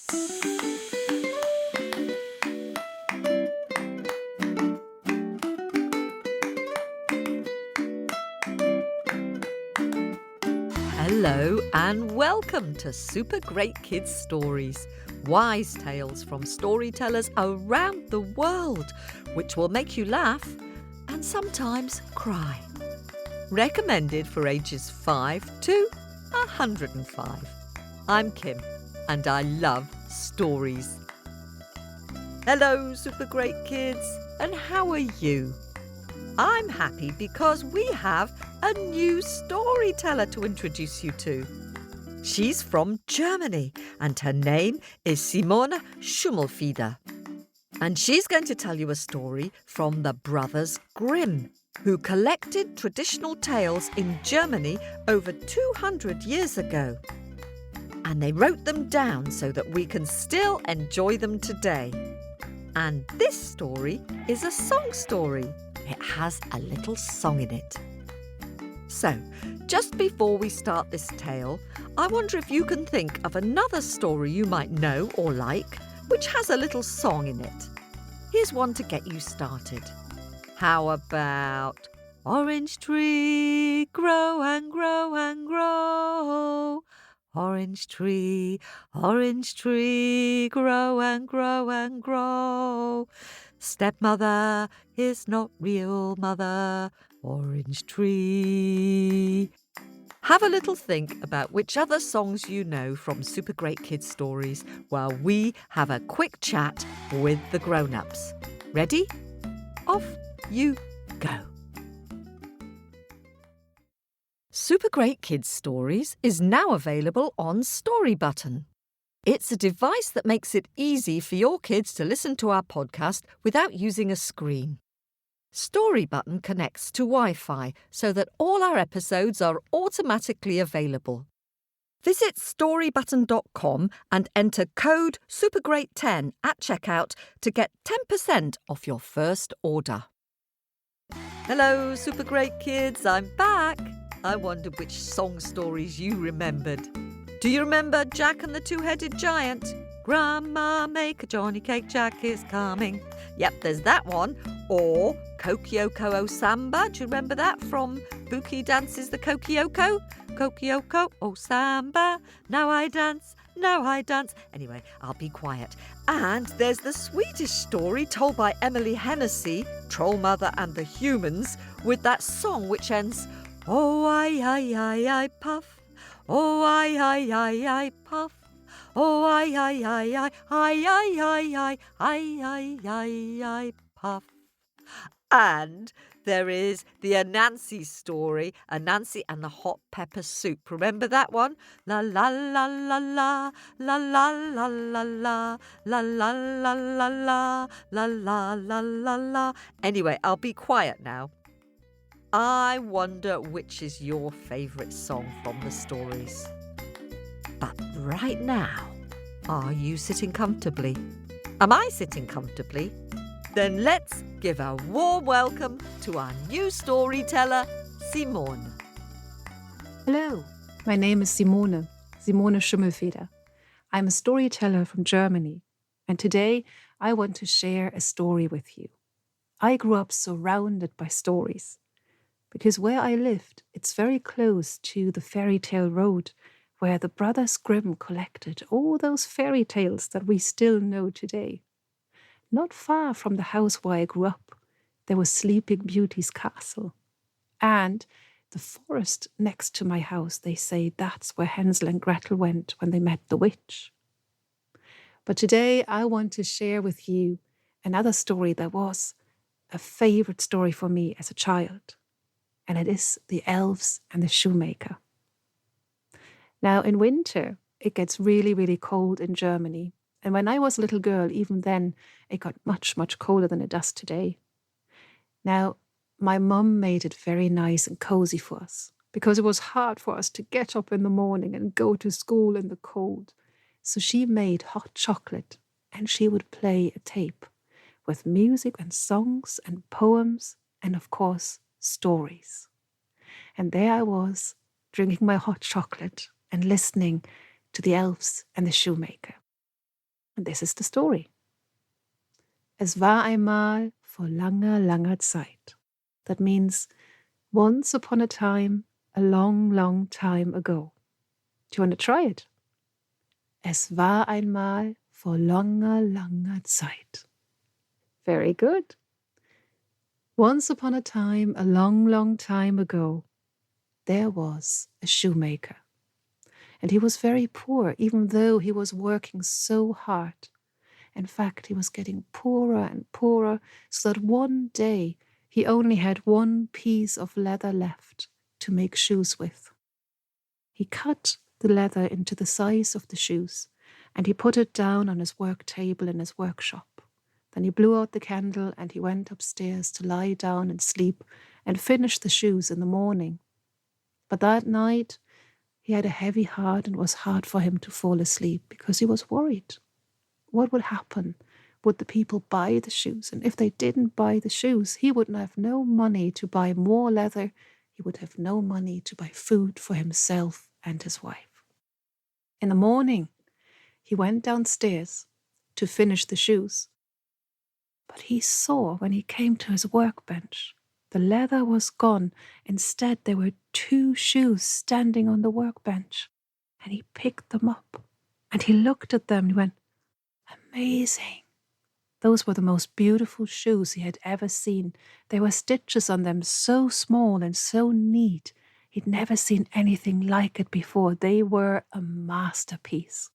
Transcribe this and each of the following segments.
Hello and welcome to Super Great Kids Stories, wise tales from storytellers around the world, which will make you laugh and sometimes cry. Recommended for ages 5 to 105. I'm Kim and I love stories. Hello, Super Great Kids, and how are you? I'm happy because we have a new storyteller to introduce you to. She's from Germany and her name is Simone Schümmelfeder. And she's going to tell you a story from the Brothers Grimm, who collected traditional tales in Germany over 200 years ago. And they wrote them down so that we can still enjoy them today. And this story is a song story. It has a little song in it. So, just before we start this tale, I wonder if you can think of another story you might know or like, which has a little song in it. Here's one to get you started. How about Orange tree, grow and grow and grow. Orange tree, grow and grow and grow. Stepmother is not real mother, orange tree. Have a little think about which other songs you know from Super Great Kids Stories while we have a quick chat with the grown-ups. Ready? Off you go. Super Great Kids Stories is now available on Story Button. It's a device that makes it easy for your kids to listen to our podcast without using a screen. Story Button connects to Wi-Fi so that all our episodes are automatically available. Visit storybutton.com and enter code SUPERGREAT10 at checkout to get 10% off your first order. Hello, Super Great Kids, I'm back. I wondered which song stories you remembered. Do you remember Jack and the Two-Headed Giant? Grandma, make a Johnny cake, Jack is coming. Yep, there's that one. Or Kokioko O Samba. Do you remember that from Buki Dances the Kokioko? Kokioko O Samba. Now I dance, now I dance. Anyway, I'll be quiet. And there's the Swedish story told by Emily Hennessy, Troll Mother and the Humans, with that song which ends, oh, I, puff. Oh, I, puff. Oh, I, puff. And there is the Anansi story, Anansi and the hot pepper soup. Remember that one? La la la la la, la la la la la, la la la la la, la la la la la. Anyway, I'll be quiet now. I wonder which is your favourite song from the stories. But right now, are you sitting comfortably? Am I sitting comfortably? Then let's give a warm welcome to our new storyteller, Simone. Hello, my name is Simone Schümmelfeder. I'm a storyteller from Germany, and today I want to share a story with you. I grew up surrounded by stories. Because where I lived, it's very close to the fairytale road where the Brothers Grimm collected all those fairy tales that we still know today. Not far from the house where I grew up, there was Sleeping Beauty's castle. And the forest next to my house, they say that's where Hansel and Gretel went when they met the witch. But today I want to share with you another story that was a favorite story for me as a child. And it is the Elves and the Shoemaker. Now, in winter, it gets really, really cold in Germany. And when I was a little girl, even then, it got much, much colder than it does today. Now, my mum made it very nice and cozy for us because it was hard for us to get up in the morning and go to school in the cold. So she made hot chocolate and she would play a tape with music and songs and poems and, of course, stories. And there I was, drinking my hot chocolate and listening to the Elves and the Shoemaker. And this is the story. Es war einmal vor langer, langer Zeit. That means once upon a time, a long, long time ago. Do you want to try it? Es war einmal vor langer, langer Zeit. Very good. Once upon a time, a long, long time ago, there was a shoemaker. And he was very poor, even though he was working so hard. In fact, he was getting poorer and poorer, so that one day he only had one piece of leather left to make shoes with. He cut the leather into the size of the shoes, and he put it down on his work table in his workshop. Then he blew out the candle and he went upstairs to lie down and sleep and finish the shoes in the morning. But that night he had a heavy heart and it was hard for him to fall asleep because he was worried. What would happen? Would the people buy the shoes? And if they didn't buy the shoes, he would have no money to buy more leather. He would have no money to buy food for himself and his wife. In the morning, he went downstairs to finish the shoes. But he saw when he came to his workbench, the leather was gone. Instead, there were 2 shoes standing on the workbench. And he picked them up and he looked at them and he went, amazing. Those were the most beautiful shoes he had ever seen. There were stitches on them so small and so neat. He'd never seen anything like it before. They were a masterpiece.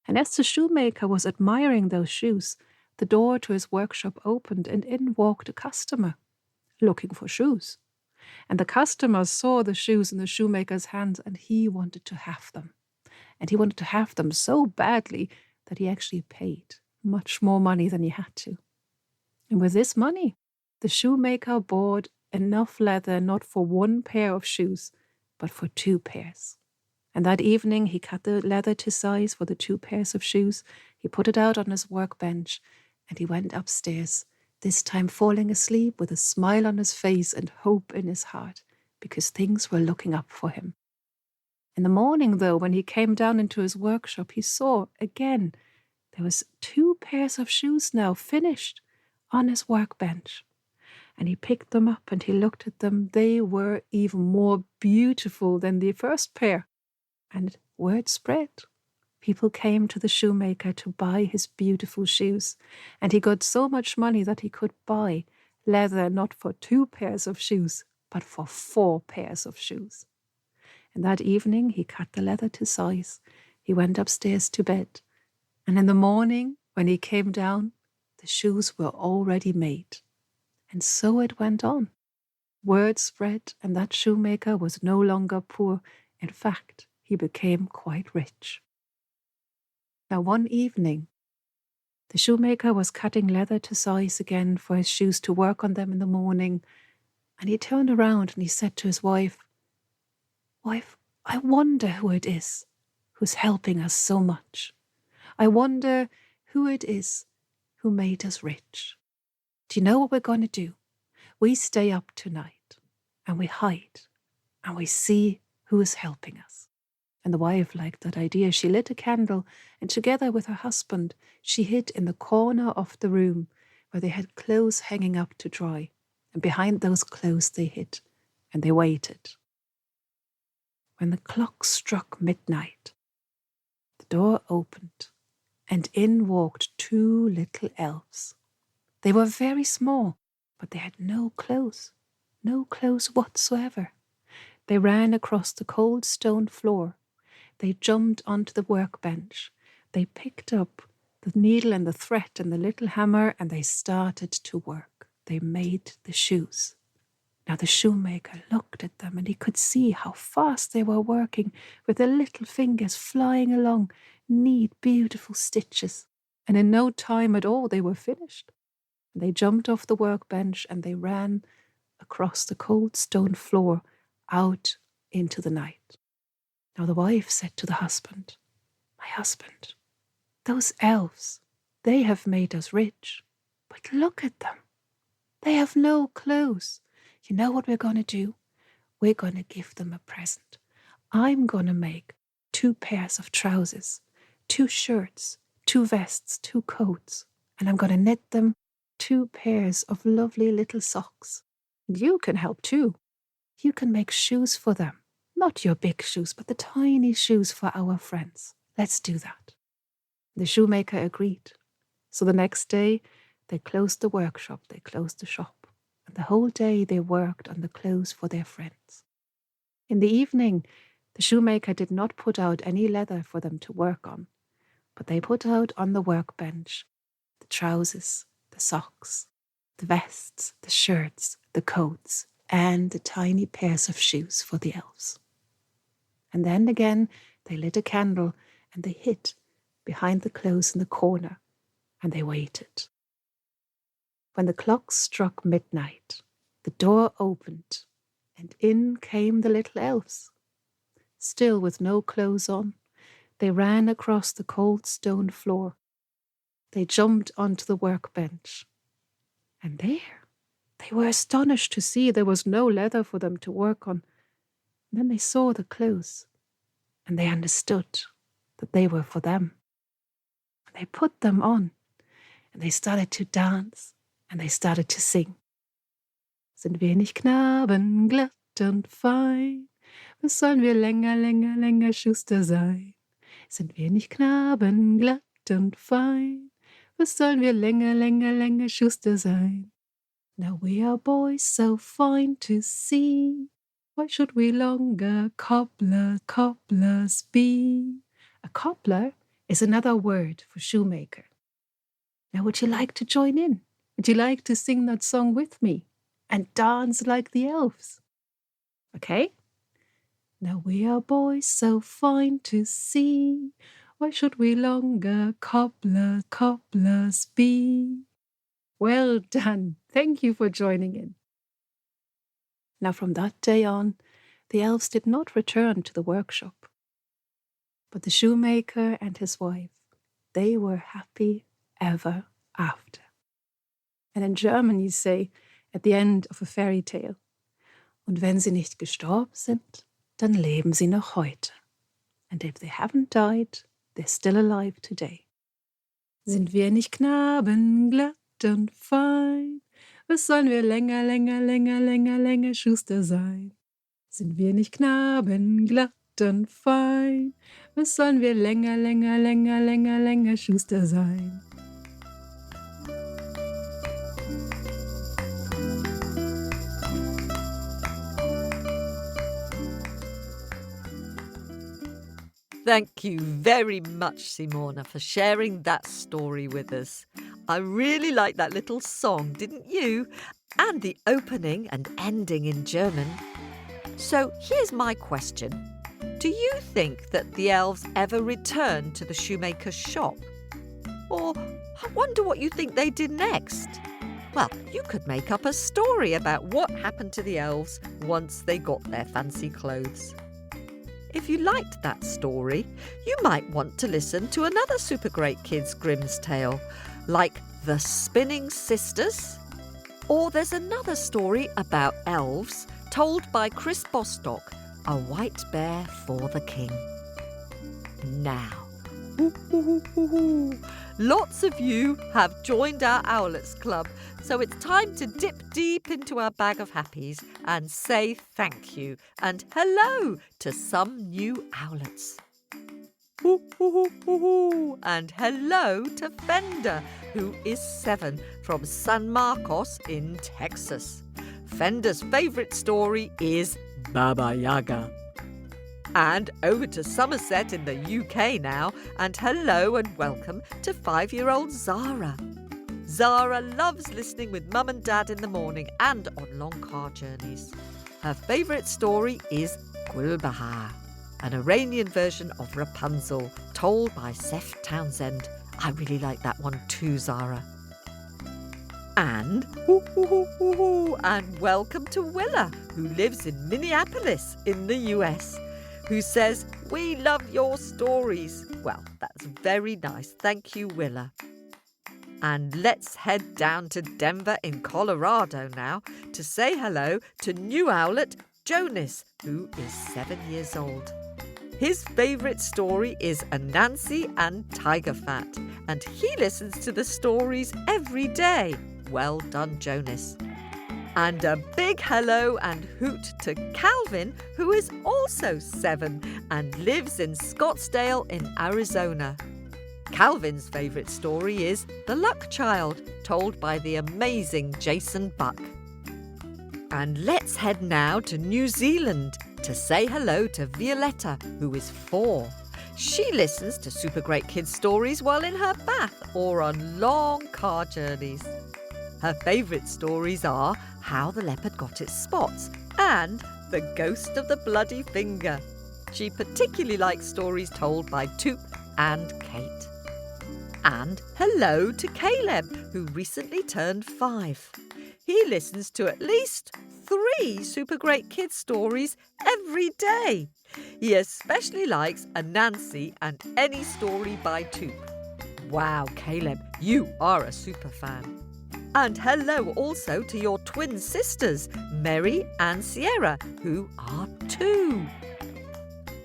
And as the shoemaker was admiring those shoes, the door to his workshop opened and in walked a customer looking for shoes. And the customer saw the shoes in the shoemaker's hands and he wanted to have them. And he wanted to have them so badly that he actually paid much more money than he had to. And with this money, the shoemaker bought enough leather not for 1 pair of shoes, but for 2 pairs. And that evening he cut the leather to size for the 2 pairs of shoes. He put it out on his workbench and he went upstairs, this time falling asleep with a smile on his face and hope in his heart, because things were looking up for him. In the morning, though, when he came down into his workshop, he saw again there was 2 pairs of shoes now finished on his workbench. And he picked them up and he looked at them. They were even more beautiful than the first pair. And word spread. People came to the shoemaker to buy his beautiful shoes. And he got so much money that he could buy leather not for 2 pairs of shoes, but for 4 pairs of shoes. And that evening he cut the leather to size. He went upstairs to bed. And in the morning, when he came down, the shoes were already made. And so it went on. Word spread, and that shoemaker was no longer poor. In fact, he became quite rich. Now, one evening, the shoemaker was cutting leather to size again for his shoes to work on them in the morning. And he turned around and he said to his wife, "Wife, I wonder who it is who's helping us so much. I wonder who it is who made us rich. Do you know what we're going to do? We stay up tonight and we hide and we see who is helping us." And the wife liked that idea. She lit a candle and together with her husband, she hid in the corner of the room where they had clothes hanging up to dry. And behind those clothes they hid and they waited. When the clock struck midnight, the door opened and in walked 2 little elves. They were very small, but they had no clothes whatsoever. They ran across the cold stone floor. They jumped onto the workbench. They picked up the needle and the thread and the little hammer and they started to work. They made the shoes. Now the shoemaker looked at them and he could see how fast they were working with their little fingers flying along, neat, beautiful stitches. And in no time at all they were finished. They jumped off the workbench and they ran across the cold stone floor out into the night. Now the wife said to the husband, "My husband, those elves, they have made us rich. But look at them. They have no clothes. You know what we're going to do? We're going to give them a present. I'm going to make 2 pairs of trousers, 2 shirts, 2 vests, 2 coats, and I'm going to knit them 2 pairs of lovely little socks. And you can help too. You can make shoes for them. Not your big shoes, but the tiny shoes for our friends. Let's do that. The shoemaker agreed. So the next day, they closed the workshop, they closed the shop, and the whole day they worked on the clothes for their friends. In the evening, the shoemaker did not put out any leather for them to work on, but they put out on the workbench the trousers, the socks, the vests, the shirts, the coats, and the tiny pairs of shoes for the elves. And then again they lit a candle and they hid behind the clothes in the corner, and they waited. When the clock struck midnight, the door opened, and in came the little elves. Still with no clothes on, they ran across the cold stone floor. They jumped onto the workbench, and there they were astonished to see there was no leather for them to work on. And then they saw the clothes, and they understood that they were for them. They put them on, and they started to dance, and they started to sing. Sind wir nicht Knaben, glatt und fein? Was sollen wir länger, länger, länger Schuster sein? Sind wir nicht Knaben, glatt und fein? Was sollen wir länger, länger, länger Schuster sein? Now we are boys so fine to see. Why should we longer cobbler, cobblers be? A cobbler is another word for shoemaker. Now would you like to join in? Would you like to sing that song with me and dance like the elves? Okay? Now we are boys so fine to see. Why should we longer cobbler, cobblers be? Well done. Thank you for joining in. Now from that day on, the elves did not return to the workshop. But the shoemaker and his wife, they were happy ever after. And in German you say, at the end of a fairy tale, und wenn sie nicht gestorben sind, dann leben sie noch heute. And if they haven't died, they're still alive today. Sind wir nicht Knaben, glatt und fein? Was sollen wir länger, länger, länger, länger, länger Schuster sein? Sind wir nicht Knaben, glatt und fein? Was sollen wir länger, länger, länger, länger, länger Schuster sein? Thank you very much, Simona, for sharing that story with us. I really liked that little song, didn't you? And the opening and ending in German. So here's my question. Do you think that the elves ever returned to the shoemaker's shop? Or I wonder what you think they did next. Well, you could make up a story about what happened to the elves once they got their fancy clothes. If you liked that story, you might want to listen to another Super Great Kids Grimm's tale, like The Spinning Sisters. Or there's another story about elves told by Chris Bostock, A White Bear for the King. Now, lots of you have joined our Owlets Club, so it's time to dip deep into our bag of happies and say thank you and hello to some new owlets. And hello to Fender, who is 7 from San Marcos in Texas. Fender's favourite story is Baba Yaga. And over to Somerset in the UK now, and hello and welcome to 5-year-old Zara. Zara loves listening with Mum and Dad in the morning and on long car journeys. Her favourite story is Gulbahar, an Iranian version of Rapunzel, told by Seth Townsend. I really like that one too, Zara. And welcome to Willa, who lives in Minneapolis in the US, who says, "We love your stories." Well, that's very nice. Thank you, Willa. And let's head down to Denver in Colorado now to say hello to new owlet Jonas, who is 7 years old. His favourite story is Anansi and Tiger Fat, and he listens to the stories every day. Well done, Jonas. And a big hello and hoot to Calvin, who is also 7 and lives in Scottsdale in Arizona. Calvin's favourite story is The Luck Child, told by the amazing Jason Buck. And let's head now to New Zealand to say hello to Violetta, who is 4. She listens to Super Great Kids stories while in her bath or on long car journeys. Her favourite stories are How the Leopard Got Its Spots and The Ghost of the Bloody Finger. She particularly likes stories told by Toop and Kate. And hello to Caleb, who recently turned 5. He listens to at least 3 Super Great Kids stories every day. He especially likes Anansi and any story by Toop. Wow, Caleb, you are a super fan. And hello also to your twin sisters, Mary and Sierra, who are 2.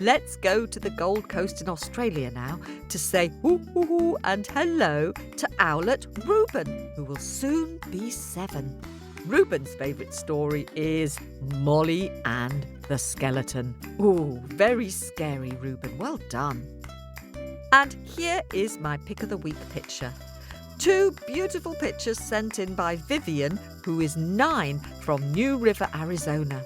Let's go to the Gold Coast in Australia now to say hoo and hello to Owlet Reuben, who will soon be 7. Reuben's favourite story is Molly and the Skeleton. Ooh, very scary, Reuben. Well done. And here is my Pick of the Week picture. 2 beautiful pictures sent in by Vivian, who is 9 from New River, Arizona.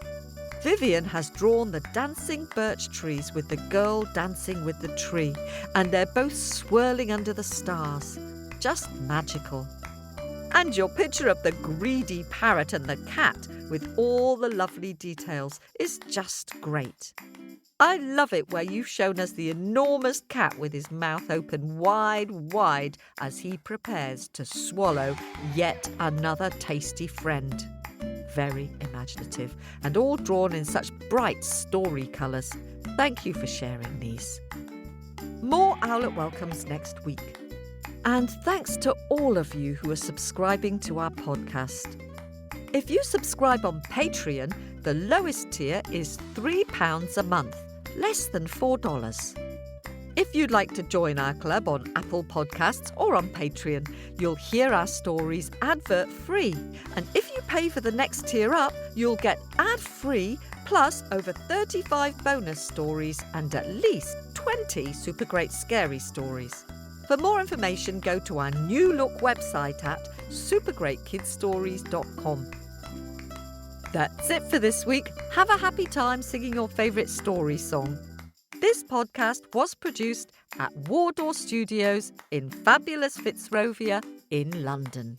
Vivian has drawn the dancing birch trees with the girl dancing with the tree, and they're both swirling under the stars. Just magical. And your picture of the greedy parrot and the cat with all the lovely details is just great. I love it where you've shown us the enormous cat with his mouth open wide as he prepares to swallow yet another tasty friend. Very imaginative and all drawn in such bright story colours. Thank you for sharing these. More Owlet welcomes next week. And thanks to all of you who are subscribing to our podcast. If you subscribe on Patreon, the lowest tier is £3 a month, less than $4. If you'd like to join our club on Apple Podcasts or on Patreon, you'll hear our stories advert-free. And if you pay for the next tier up, you'll get ad-free plus over 35 bonus stories and at least 20 super great scary stories. For more information, go to our new look website at supergreatkidsstories.com. That's it for this week. Have a happy time singing your favourite story song. This podcast was produced at Wardour Studios in fabulous Fitzrovia in London.